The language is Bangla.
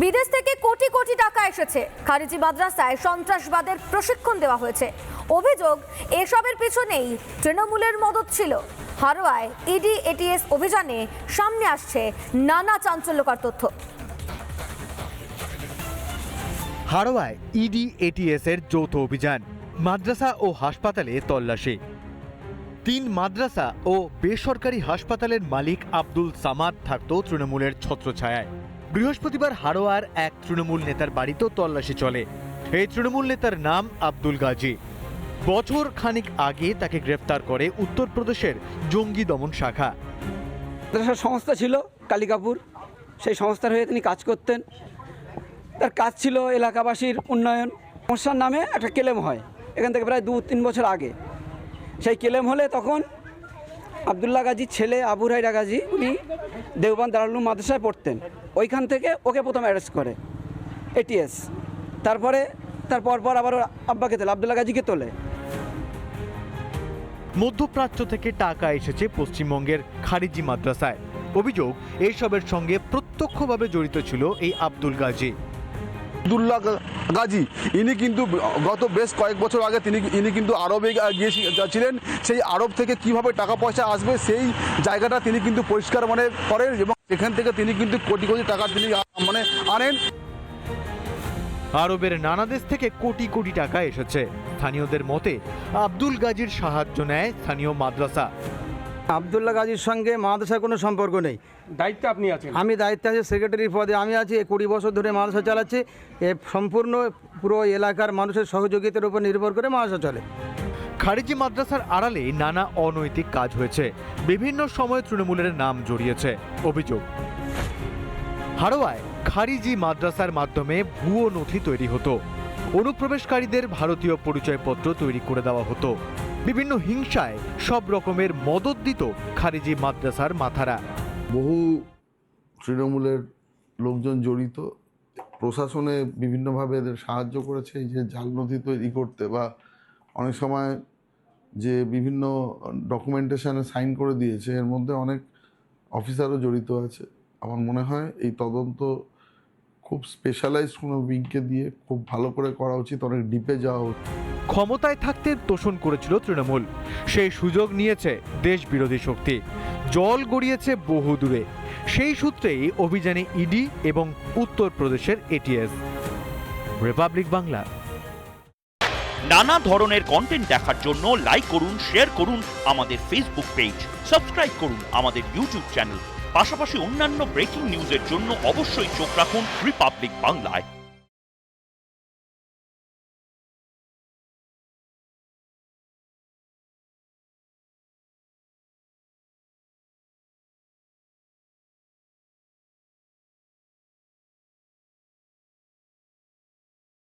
বিদেশ থেকে কোটি কোটি টাকা এসেছে, খারিজি মাদ্রাসায় সন্ত্রাসবাদের প্রশিক্ষণ দেওয়া হয়েছে। অভিযোগ এসবের পিছনেই তৃণমূলের মদত ছিল। হারোয়ায় ইডি এটিএস অভিযানে সামনে আসছে নানা চাঞ্চল্যকর তথ্য। হারোয়ায় ইডি এটিএস এর যৌথ অভিযান, মাদ্রাসা ও হাসপাতালে তল্লাশি। 3 মাদ্রাসা ও বেসরকারি হাসপাতালের মালিক আব্দুল সামাদ থাকত তৃণমূলের ছত্রছায়ায়। বৃহস্পতিবার হারোয়ার এক তৃণমূল নেতার বাড়িতেও তল্লাশি চলে। এই তৃণমূল নেতার নাম আব্দুল গাজী। বছর খানিক আগে তাকে গ্রেফতার করে উত্তরপ্রদেশের জঙ্গি দমন শাখা। সংস্থা ছিল কালিকাপুর, সেই সংস্থার হয়ে তিনি কাজ করতেন। তার কাজ ছিল এলাকাবাসীর উন্নয়ন। সমস্যার নামে একটা ক্লেম হয় এখান থেকে প্রায় 2-3 বছর আগে। সেই ক্লেম হলে তখন আবদুল্লাহ গাজীর ছেলে আবু রাইরা গাজী, উনি দেওবন্দ দারুল উলুম মাদ্রাসায় পড়তেন। ওইখান থেকে ওকে প্রথম অ্যারেস্ট করে এটিএস। তারপর আবার আব্বাকে তোলে, আবদুল্লাহ গাজীকে তোলে। মধ্যপ্রাচ্য থেকে টাকা এসেছে পশ্চিমবঙ্গের খারিজি মাদ্রাসায়। অভিযোগ এইসবের সঙ্গে প্রত্যক্ষভাবে জড়িত ছিল এই আব্দুল গাজী। আব্দুল্লাহ গাজী ইনি কিন্তু গত বেশ কয়েক বছর আগে ইনি কিন্তু আরবে গিয়েছিলেন। সেই আরব থেকে কিভাবে টাকা পয়সা আসবে সেই জায়গাটা তিনি কিন্তু পরিষ্কার করেন এবং সেখান থেকে তিনি কিন্তু কোটি কোটি টাকা তিনি আনেন। আরবের নানা দেশ থেকে কোটি কোটি টাকা এসেছে। স্থানীয়দের মতে আব্দুল গাজীর সাহায্য নেয় স্থানীয় মাদ্রাসা। আবদুল্লাহ গাজীর সঙ্গে মাদ্রাসার কোনো সম্পর্ক নেই। দায়িত্বে আপনি আছেন? আমি দায়িত্বে আছি, সেক্রেটারির পদে আমি আছি। 20 বছর ধরে মাদ্রাসা চালাচ্ছি। সম্পূর্ণ পুরো এলাকার মানুষের সহযোগিতার উপর নির্ভর করে মাদ্রাসা চলে। খারিজি মাদ্রাসার আড়ালে নানা অনৈতিক কাজ হয়েছে। বিভিন্ন সময় তৃণমূলের নাম জড়িয়েছে। অভিযোগ হারোয়ায় খারিজি মাদ্রাসার মাধ্যমে ভুয়ো নথি তৈরি হতো। অনুপ্রবেশকারীদের ভারতীয় পরিচয়পত্র তৈরি করে দেওয়া হতো। বিভিন্ন হিংসায় সব রকমের মদত দিত খারিজি মাদ্রাসার মাথারা। বহু তৃণমূলের লোকজন জড়িত। প্রশাসনে বিভিন্নভাবে এদের সাহায্য করেছে এই যে জাল নথি তৈরি করতে, বা অনেক সময় যে বিভিন্ন ডকুমেন্টেশনে সাইন করে দিয়েছে, এর মধ্যে অনেক অফিসারও জড়িত আছে। আমার মনে হয় এই তদন্ত খুব স্পেশালাইজড কোনো উইংকে দিয়ে খুব ভালো করে করা উচিত, অনেক ডিপে যাওয়া উচিত। ক্ষমতায় থাকতে তোষণ করেছিল তৃণমূল, সেই সুযোগ নিয়েছে দেশ বিরোধী শক্তি, জল গড়িয়েছে বহু দূরে। সেই সূত্রেই অভিযানে ইডি এবং উত্তরপ্রদেশের এটিএস। রিপাবলিক বাংলা। নানা ধরনের কন্টেন্ট দেখার জন্য লাইক করুন, শেয়ার করুন আমাদের ফেসবুক পেজ, সাবস্ক্রাইব করুন আমাদের ইউটিউব চ্যানেল। পাশাপাশি অন্যান্য ব্রেকিং নিউজের জন্য অবশ্যই চোখ রাখুন রিপাবলিক বাংলায়।